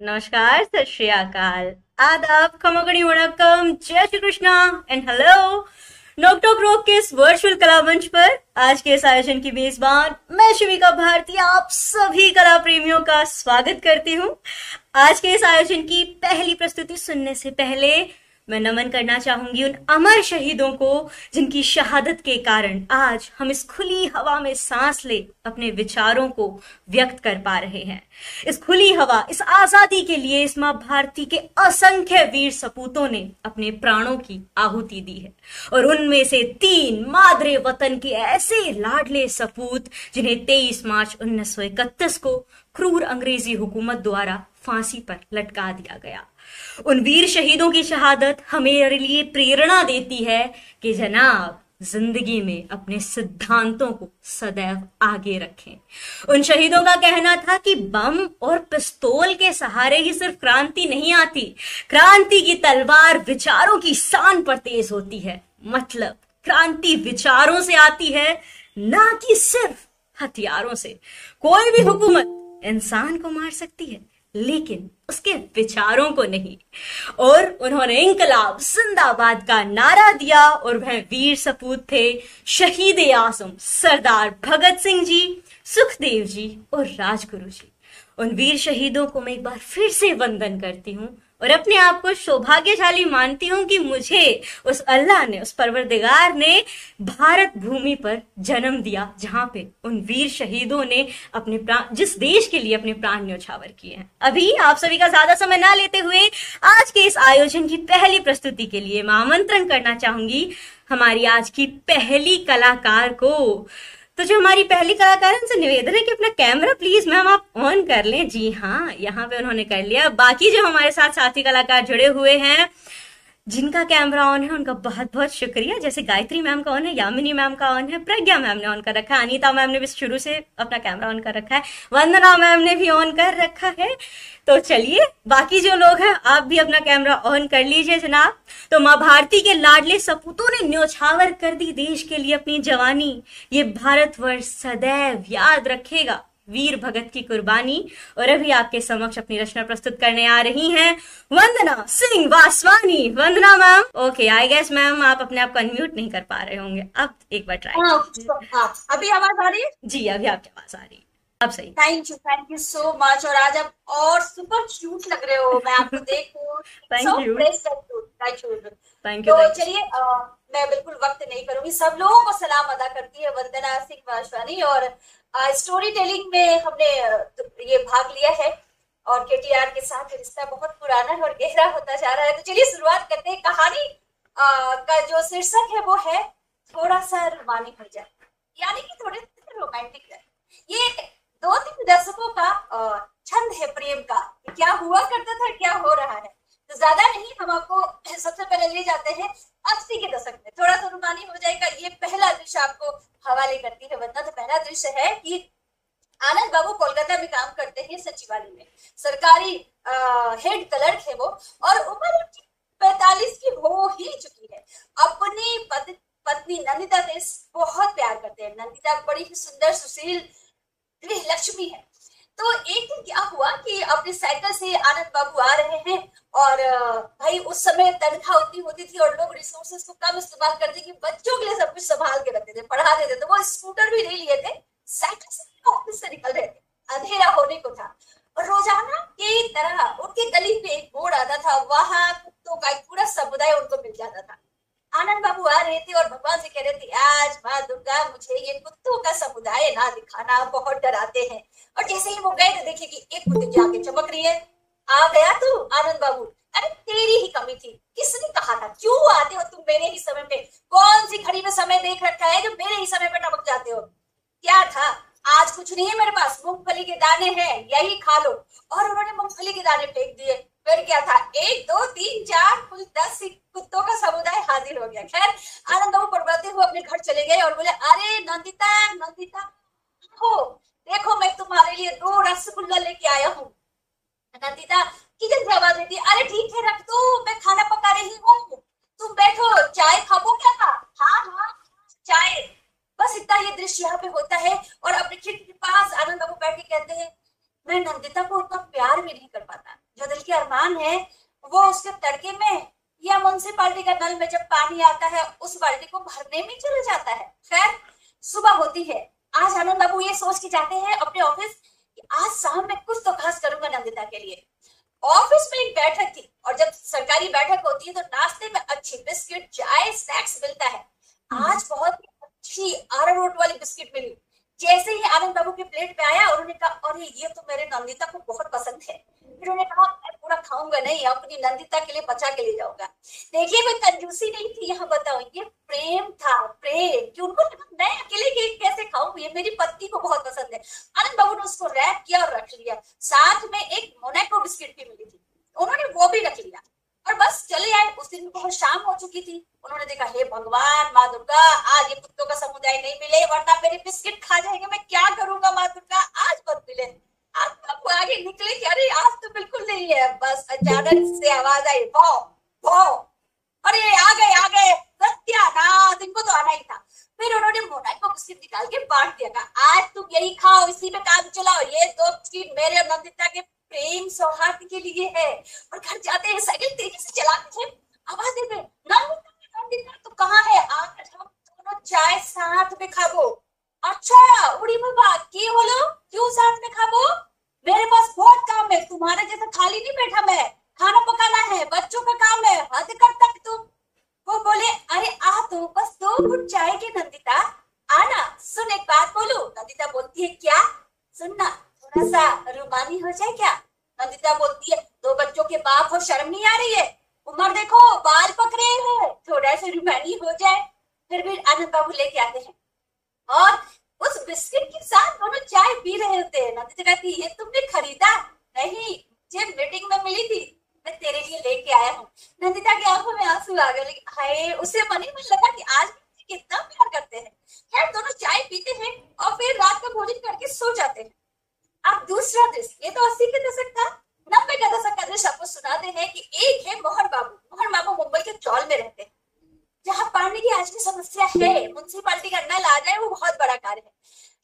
नमस्कार, सत श्री अकाल, आदाब, खमागणी वणक्कम, जय श्री कृष्णा एंड हेलो। नोकटोक रोक के इस वर्चुअल कला मंच पर आज के इस आयोजन की मेजबान मैं शिविका भारती आप सभी कला प्रेमियों का स्वागत करती हूँ। आज के इस आयोजन की पहली प्रस्तुति सुनने से पहले मैं नमन करना चाहूंगी उन अमर शहीदों को जिनकी शहादत के कारण आज हम इस खुली हवा में सांस ले अपने विचारों को व्यक्त कर पा रहे हैं। इस खुली हवा, इस आजादी के लिए इस मां भारती के असंख्य वीर सपूतों ने अपने प्राणों की आहुति दी है और उनमें से 3 मादरे वतन के ऐसे लाडले सपूत जिन्हें 23 मार्च 1931 को क्रूर अंग्रेजी हुकूमत द्वारा फांसी पर लटका दिया गया। उन वीर शहीदों की शहादत हमें लिए प्रेरणा देती है कि जनाब जिंदगी में अपने सिद्धांतों को सदैव आगे रखें। उन शहीदों का कहना था कि बम और पिस्तौल के सहारे ही सिर्फ क्रांति नहीं आती, क्रांति की तलवार विचारों की शान पर तेज होती है। मतलब क्रांति विचारों से आती है, ना कि सिर्फ हथियारों से। कोई भी हुकूमत इंसान को मार सकती है लेकिन उसके विचारों को नहीं। और उन्होंने इंकलाब जिंदाबाद का नारा दिया और वह वीर सपूत थे शहीद आजम सरदार भगत सिंह जी, सुखदेव जी और राजगुरु जी। उन वीर शहीदों को मैं एक बार फिर से वंदन करती हूँ और अपने आप को सौभाग्यशाली मानती हूँ कि मुझे उस अल्लाह ने, उस परवरदिगार ने भारत भूमि पर जन्म दिया जहां पे उन वीर शहीदों ने अपने प्राण, जिस देश के लिए अपने प्राण न्यौछावर किए हैं। अभी आप सभी का ज्यादा समय ना लेते हुए आज के इस आयोजन की पहली प्रस्तुति के लिए मैं आमंत्रण करना चाहूंगी हमारी आज की पहली कलाकार को। तो जो हमारी पहली कलाकार है उनसे निवेदन है कि अपना कैमरा प्लीज मैम आप ऑन कर लें। जी हाँ, यहाँ पे उन्होंने कर लिया। बाकी जो हमारे साथ साथी कलाकार जुड़े हुए हैं जिनका कैमरा ऑन है उनका बहुत बहुत शुक्रिया। जैसे गायत्री मैम का ऑन है, यामिनी मैम का ऑन है, प्रज्ञा मैम ने ऑन कर रखा है, अनीता मैम ने भी शुरू से अपना कैमरा ऑन कर रखा है, वंदना मैम ने भी ऑन कर रखा है। तो चलिए बाकी जो लोग हैं आप भी अपना कैमरा ऑन कर लीजिए जनाब। तो मां भारती के लाडले सपूतों ने न्यौछावर कर दी देश के लिए अपनी जवानी। ये भारतवर्ष सदैव याद रखेगा वीर भगत की कुर्बानी। और अभी आपके समक्ष अपनी रचना प्रस्तुत करने आ रही हैं Vandana Singh Vaswani. Vandana ma'am, okay I guess ma'am आप अपने आप को अनम्यूट नहीं कर पा रहे होंगे। अब एक बार ट्राई। अभी आवाज आ रही है? जी अभी आपकी आवाज आ रही है, अब सही। Thank you so much. और आज आप और सुपर क्यूट लग रहे हो, मैं आपको देखूं। Thank you. Thank you. तो चलिए मैं बिल्कुल वक्त नहीं करूंगी, सब लोगों को सलाम अदा करती है वंदना सिंह वासवानी। और स्टोरी टेलिंग में हमने ये भाग लिया है और केटीआर के साथ रिश्ता बहुत पुराना और गहरा होता जा रहा है। तो चलिए शुरुआत करते हैं। कहानी का जो शीर्षक है वो है थोड़ा सा रोमांटिक हो जाए, यानी कि थोड़े रोमांटिक है। ये 2-3 दशकों का छंद है प्रेम का, क्या हुआ करता था, क्या हो रहा है। तो ज्यादा नहीं, हम आपको सबसे पहले ले जाते हैं 80 के दशक में। थोड़ा सा रुमानी हो जाएगा। ये पहला दृश्य आपको हवाले करती है वंदना। तो पहला दृश्य है कि आनंद बाबू कोलकाता में काम करते हैं, सचिवालय में सरकारी हेड क्लर्क है वो, और उम्र 45 की हो ही चुकी है। अपनी पत्नी नंदिता से बहुत प्यार करते हैं। नंदिता बड़ी ही सुंदर सुशील गृह लक्ष्मी है। तो एक दिन क्या हुआ कि अपने साइकिल से आनंद बाबू आ रहे हैं और भाई उस समय तनख्वाह उतनी होती थी और लोग रिसोर्सेज को कम इस्तेमाल करते कि बच्चों के लिए सब कुछ संभाल के रखते थे, पढ़ा देते। तो वो स्कूटर भी नहीं लिए थे, साइकिल से ऑफिस से निकल रहे थे, अंधेरा होने को था। और रोजाना की तरह उनकी गली पे एक बोर्ड आता था, वहां कुत्तों का एक पूरा समुदाय उनको मिल जाता था। आनंद बाबू आ रहे थे और भगवान से कह रहे थे आज माँ दुर्गा मुझे ये कुत्तों का समुदाय ना दिखाना, बहुत डराते हैं। और जैसे ही वो गए तो देखिए कि एक कुत्ते की आंखें चमक रही है। आ गया तू आनंद बाबू, अरे तेरी ही कमी थी, किसने कहा था, क्यों आते हो तुम मेरे ही समय पे, कौन सी घड़ी में समय देख रखा है जो मेरे ही समय पे टपक जाते हो। क्या था, आज कुछ नहीं है मेरे पास, मूंगफली के दाने हैं, यही खा लो। और उन्होंने मूंगफली के दाने फेंक दिए। फिर क्या था, 1 2 3 4 कुल 10 कुत्तों का समुदाय हाजिर हो गया। खैर आनंद बाबू पड़वाते हुए अपने घर चले गए और बोले अरे नंदिता नंदिता हो देखो मैं तुम्हारे लिए 2 रसगुल्ला लेके आया हूँ। नंदिता किचन से आवाज देती, अरे ठीक है रख दो, मैं खाना पका रही हूँ, तुम बैठो, चाय खाओ क्या? हाँ हाँ चाय। बस इतना ये दृश्य यहाँ पे होता है और अपने खिड़की के पास आनंद बाबू बैठ के कहते हैं मैं नंदिता को उतना प्यार भी नहीं कर पाता, जो दिल के अरमान है वो उसके तड़के में या म्युनिसिपालिटी का नल में जब पानी आता है उस बाल्टी को भरने में चला जाता है। खैर सुबह होती है, आज आनंद बाबू ये सोच के जाते हैं अपने ऑफिस कि आज शाम में कुछ तो खास करूंगा नंदिता के लिए। ऑफिस में एक बैठक थी और जब सरकारी बैठक होती है तो नाश्ते में अच्छी बिस्किट चाय स्नैक्स मिलता है। आज बहुत अच्छी अरारोट वाली बिस्किट मिली। जैसे ही आनंद बाबू के प्लेट पे आया उन्होंने कहा अरे ये तो मेरे नंदिता को बहुत पसंद है। फिर उन्होंने कहा मैं पूरा खाऊंगा नहीं, अपनी नंदिता के लिए बचा के ले जाऊंगा। देखिए कोई कंजूसी नहीं थी यहाँ, बताओ ये प्रेम था, प्रेम कि उनको मैं अकेले केक कैसे खाऊं, ये मेरी पत्नी को बहुत पसंद है। आनंद बाबू ने उसको रैप किया और रख लिया। साथ में एक मोनाको बिस्किट भी मिली थी, उन्होंने वो भी रख लिया और बस चले आए। उस दिन बहुत शाम हो चुकी थी। उन्होंने देखा हे भगवान माँ दुर्गा, आज ये कुत्तों का समुदाय नहीं मिले वरना मेरे बिस्किट खा जाएंगे, मैं क्या करूंगा माँ दुर्गा, आज मत मिले। आपको आगे निकले कि अरे आज तो बिल्कुल नहीं है। बस अचानक से आवाज आई भौ भौ, अरे आ गए सत्यानाश, इनको तो आना ही था। फिर उन्होंने मोनाको बिस्किट निकाल के बांट दिया, आज तुम यही खाओ, इसी में काम चलाओ, ये दो बिस्किट मेरे और नंदिता के प्रेम सौहार्द के लिए है। और घर जाते हैं साइकिल तेजी से चलाते हैं, आवाज देते नंदिता तो कहाँ है, आज हम दोनों चाय साथ में खाबो। अच्छा उड़ी बाबा की बोलो क्यों साथ में खाबो, मेरे पास बहुत काम है, तुम्हारे जैसा खाली नहीं बैठा मैं, खाना पकाना है, बच्चों का काम है, हद करता है तुम। वो बोले अरे आ तो बस 2 घूंट चाय के नंदिता, आना सुन एक बात बोलूं। नंदिता बोलती है क्या, सुनना थोड़ा सा रुमानी हो जाए क्या। नंदिता बोलती है 2 बच्चों के बाप हो, शर्म नहीं आ रही है, उम्र देखो बाल पकड़े हैं, थोड़ा सा रुमानी हो जाए। फिर भी आनंद बाबू लेके आते हैं और उस बिस्किट के साथ दोनों चाय पी रहे होते हैं। नंदिता कहती है ये तुमने खरीदा नहीं, मुझे मीटिंग में मिली थी, मैं तेरे लिए लेके आया हूँ। नंदिता की आंखों में आंसू आ गए, लेकिन हाय उसे मन ही मन लगा कि आज भी कितना प्यार करते हैं। खैर दोनों चाय पीते हैं और फिर रात का भोजन करके सो जाते हैं। अब दूसरा दृश्य, ये तो 80 के दशक था, 90 का दशक का दृश्य आपको सुनाते हैं कि एक है मोहन बाबू। मोहन बाबू मुंबई के चौल में रहते हैं, जहाँ पानी की आज की समस्या है, म्युनिसिपालिटी का नल आ जाए वो बहुत बड़ा कार्य है।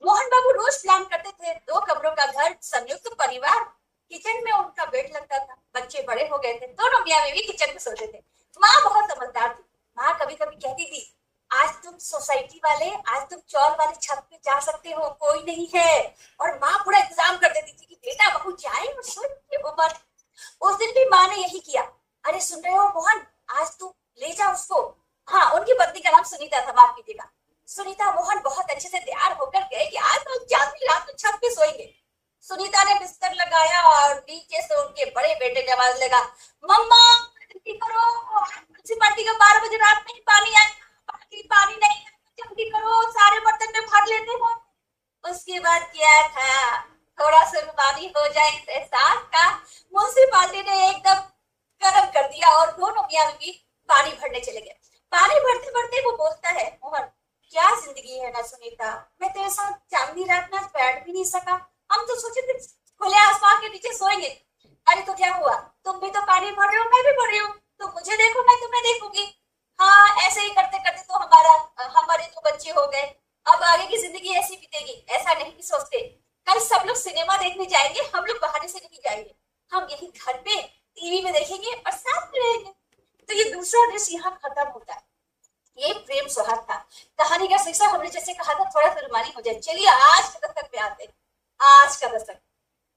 मोहन बाबू रोज प्लान करते थे 2 कमरों का घर, संयुक्त परिवार, किचन में उनका बेड लगता था, बच्चे बड़े हो गए थे, दोनों मियां बीवी किचन में सोते थे। माँ बहुत समझदार थी, माँ कभी कभी कहती थी आज तुम सोसाइटी वाले, आज तुम चौल वाले छत पे जा सकते हो, कोई नहीं है। और माँ पूरा इंतजाम कर देती थी कि बेटा बहू जाए और सोए उम्र। उस दिन भी माँ ने यही किया। अरे सुन रहे हो मोहन, आज तू ले जा उसको। हाँ उनकी पत्नी का नाम सुनीता था, माफ कीजिएगा। सुनीता मोहन बहुत अच्छे से तैयार होकर गए कि आज तो जाती रात में छत पे सोएंगे। सुनीता ने बिस्तर लगाया और नीचे से उनके बड़े बेटे ने आवाज लगा मम्मा जल्दी करो, म्युनिसिपालिटी का 12 बजे रात में ही पानी आएगा, बाकी पानी नहीं, जल्दी करो सारे बर्तन में भर लेते हैं। उसके बाद क्या था, थोड़ा सा पानी हो जाए एहसास का, म्युनिसिपालिटी ने एकदम गर्म कर दिया और दोनों मियां बीवी पानी भरने चले गए। पानी भरते भरते वो बोलता है मोहन क्या जिंदगी है ना सुनीता, मैं तेरे साथ चांदनी रात में बैठ भी नहीं सका, हम तो सोचे थे खुले आसमान के नीचे सोएंगे। अरे तो क्या हुआ, तुम भी तो पानी भर रहे हो, मैं भी भर रही हूँ, तो मुझे देखो मैं तुम्हें देखूंगी। हाँ ऐसे ही करते करते तो हमारे 2 बच्चे हो गए, अब आगे की जिंदगी ऐसी बीतेगी, ऐसा नहीं सोचते। कल सब लोग सिनेमा देखने जाएंगे, हम लोग बहाने से नहीं जाएंगे, हम यही घर पे टीवी में देखेंगे और साथ में रहेंगे। तो ये दूसरा दृश्य यहाँ खत्म होता है। ये प्रेम सौहार्द था। कहानी का शीर्षक हमने जैसे कहा था थोड़ा सा रुमानी हो जाए। चलिए आज के दशक पे आते हैं। आज का दशक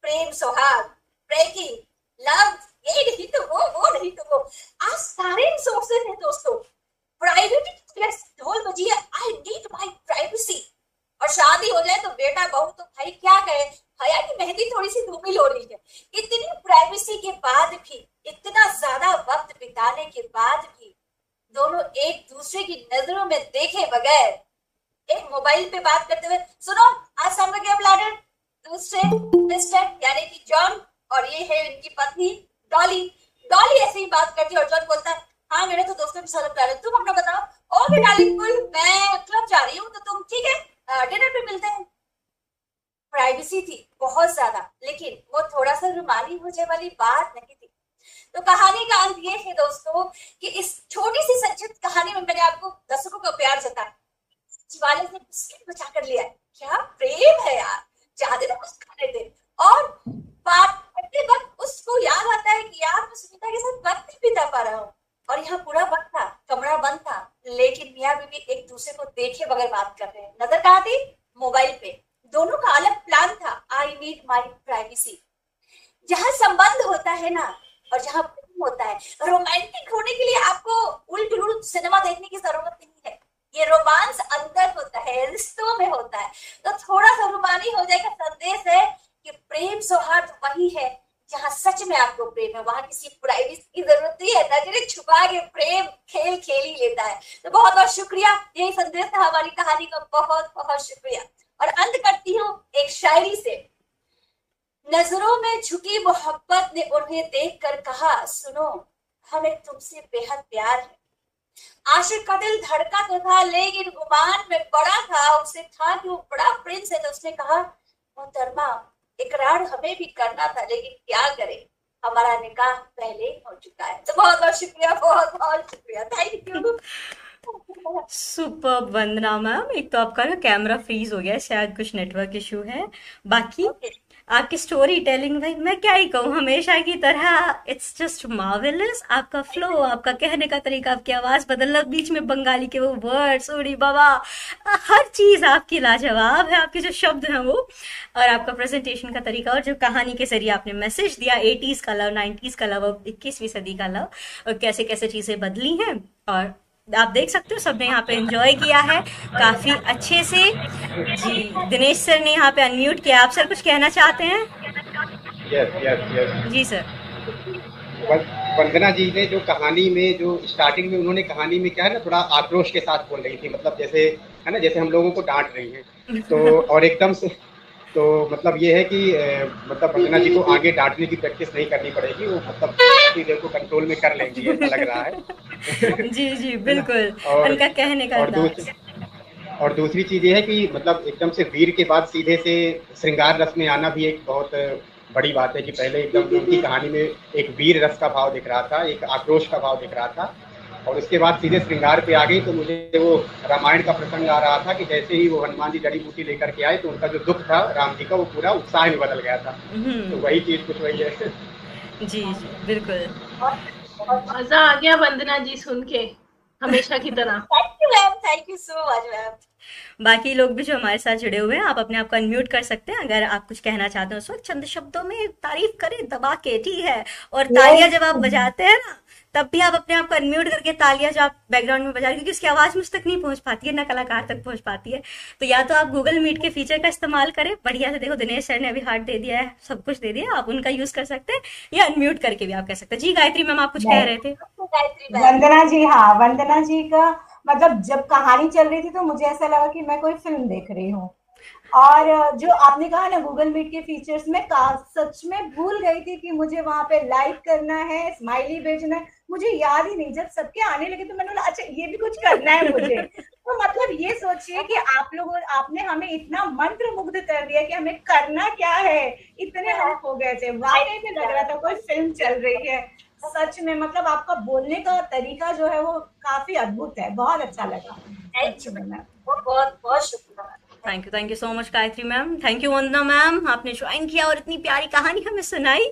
प्रेम सौहार्द, ब्रेकिंग लव, ये नहीं तो वो नहीं तो वो। आज सारे रिसोर्सेज हैं दोस्तों, प्राइवेट ढोल बजी है, आई नीड माई प्राइवेसी। और शादी हो जाए तो बेटा बहू तो भाई क्या कहे, हया की मेहंदी थोड़ी सी धूमिल हो रही है। इतनी प्राइवेसी के बाद भी, इतना ज्यादा वक्त बिताने के बाद भी दोनों एक दूसरे की नजरों में देखे बगैर एक मोबाइल पे बात करते हुए, सुनो आज शाम का क्या प्लान है। दूसरे मिस्टर यानी कि जॉन और ये है इनकी पत्नी डॉली। डॉली ऐसे ही बात करती है और जॉन बोलता है हाँ मेरे तो दोस्तों के साथ प्लान है, तुम अपना बताओ। ओके डार्लिंग कुल, मैं क्लब जा रही हूँ तो तुम ठीक है डिनर पे मिलते हैं। प्राइवेसी थी बहुत ज्यादा, लेकिन वो थोड़ा सा रुमानी हो जाए वाली बात नहीं थी। तो कहानी का अंत ये है दोस्तों कि इस छोटी सी संक्षिप्त कहानी में मैंने आपको दर्शकों का प्यार जताया, वाले से बिस्किट बचा कर लिया। क्या प्रेम है यार, ज्यादा कुछ पा रहा हूँ। और यहाँ पूरा बंद था, कमरा बंद था, लेकिन मियाँ बीवी एक दूसरे को देखे बगैर बात कर रहे हैं। नजर कहाँ थी? मोबाइल पे। दोनों का अलग प्लान था, आई नीड माई प्राइवेसी। जहाँ संबंध होता है ना, और जहाँ प्रेम होता है, रोमांटिक होने के लिए आपको उल्ट उल्ट सिनेमा देखने की जरूरत नहीं है। ये रोमांस अंदर होता है, रिश्तों में होता है। तो थोड़ा सा रूमानी हो जाएगा। संदेश है कि प्रेम सौहार्द वही है जहाँ सच में आपको प्रेम है, वहां किसी प्राइवेसी की जरूरत नहीं है। नजरें छुपा के प्रेम खेल खेल ही लेता है। तो बहुत बहुत शुक्रिया, यही संदेश था हमारी कहानी का। बहुत बहुत शुक्रिया। और अंत करती हूँ एक शायरी से। नजरों में झुकी मोहब्बत ने उन्हें देखकर कहा, सुनो हमें तुमसे बेहद प्यार है। आशिक का दिल धड़का तो था, लेकिन गुमान में बड़ा था। उसे था कि वो बड़ा प्रिंस है। तो उसने कहा, मोहतरमा इकरार हमें भी करना था, लेकिन क्या करें, हमारा निकाह पहले ही हो चुका है। तो बहुत बहुत शुक्रिया, बहुत बहुत शुक्रिया, thank you. Super Vandana ma'am. एक तो आपका ना कैमरा फ्रीज हो गया है, शायद कुछ नेटवर्क इशू है। बाकी आपकी स्टोरी टेलिंग भाई मैं क्या ही कहूँ, हमेशा की तरह इट्स जस्ट मार्वेलस। आपका फ्लो, आपका कहने का तरीका, आपकी आवाज बदलना, बीच में बंगाली के वो वर्ड्स, ओडी बाबा, हर चीज आपकी लाजवाब है। आपके जो शब्द हैं वो, और आपका प्रेजेंटेशन का तरीका, और जो कहानी के जरिए आपने मैसेज दिया, 80s का लव, 90s का लव, 21वीं सदी का लव, और कैसे कैसे चीजें बदली हैं। और आप देख सकते हो सबने यहाँ पे एंजॉय किया है काफी अच्छे से। जी, दिनेश सर ने यहाँ पे अनम्यूट किया। आप सर कुछ कहना चाहते हैं? Yes yes yes. जी सर। वंदना जी ने जो कहानी में, जो स्टार्टिंग में उन्होंने कहानी में क्या है ना, थोड़ा आक्रोश के साथ बोल रही थी, मतलब जैसे है ना, जैसे हम लोगों को डांट रही हैं। तो और एकदम से तो मतलब ये है कि मतलब वंदना जी को आगे डांटने की प्रैक्टिस नहीं करनी पड़ेगी, वो मतलब चीज़ों को कंट्रोल में कर लेंगी, ऐसा लग रहा है। जी जी बिल्कुल। और उनका कहने का अंदाज। और दूसरी चीज़ ये है कि मतलब एकदम से वीर के बाद सीधे से श्रृंगार रस में आना भी एक बहुत बड़ी बात है। कि पहले एकदम उनकी कहानी में एक वीर रस का भाव दिख रहा था, एक आक्रोश का भाव दिख रहा था, और उसके बाद सीधे श्रृंगार पे आ गई। तो मुझे वो रामायण का प्रसंग आ रहा था कि जैसे ही वो हनुमान जी जड़ी बूटी लेकर के आए, तो उनका जो दुख था राम जी का, वो पूरा उत्साह में बदल गया था। तो वही चीज़ कुछ वही है। जी जी बिल्कुल। मजा आ गया वंदना जी सुन के, हमेशा की तरह। Thank you ma'am, thank you so much ma'am. बाकी लोग भी जो हमारे साथ जुड़े हुए हैं, आप अपने आप को अनम्यूट कर सकते हैं अगर आप कुछ कहना चाहते हो उस वक्त। चंद शब्दों में तारीफ करें दबा के, ठीक है। और तालियां जब आप बजाते हैं ना, तब भी आप अपने आप को अनम्यूट करके तालियां जो आप बैकग्राउंड में बजा रहे हैं, क्योंकि उसकी आवाज मुझ तक नहीं पहुंच पाती है, ना कलाकार तक पहुंच पाती है। तो या तो आप गूगल मीट के फीचर का इस्तेमाल करें बढ़िया से। देखो दिनेश सर ने अभी हार्ट दे दिया है, सब कुछ दे दिया, आप उनका यूज कर सकते हैं, या अनम्यूट करके भी आप कह सकते हैं। जी गायत्री मैम, आप कुछ कह रहे थे? वंदना जी, हाँ वंदना जी का मतलब जब कहानी चल रही थी तो मुझे ऐसा लगा कि मैं कोई फिल्म देख रही हूँ। और जो आपने कहा ना गूगल मीट के फीचर्स में, सच में भूल गई थी कि मुझे वहां पे लाइक करना है, स्माइली भेजना है, मुझे याद ही नहीं। जब सबके आने लगे तो मैंने बोला अच्छा ये भी कुछ करना है मुझे। तो मतलब ये सोचिए कि आप लोगों, आपने हमें इतना मंत्र मुग्ध कर दिया कि हमें करना क्या है, इतने हम हो गए थे। वाकई में लग रहा था कोई फिल्म चल रही है। सच में मतलब आपका बोलने का तरीका जो है वो काफी अद्भुत है, बहुत अच्छा लगा। बहुत बहुत शुक्रिया। Thank you so much Gayatri ma'am. Thank you Vandana ma'am, आपने ज्वाइन किया और इतनी प्यारी कहानी हमें सुनाई।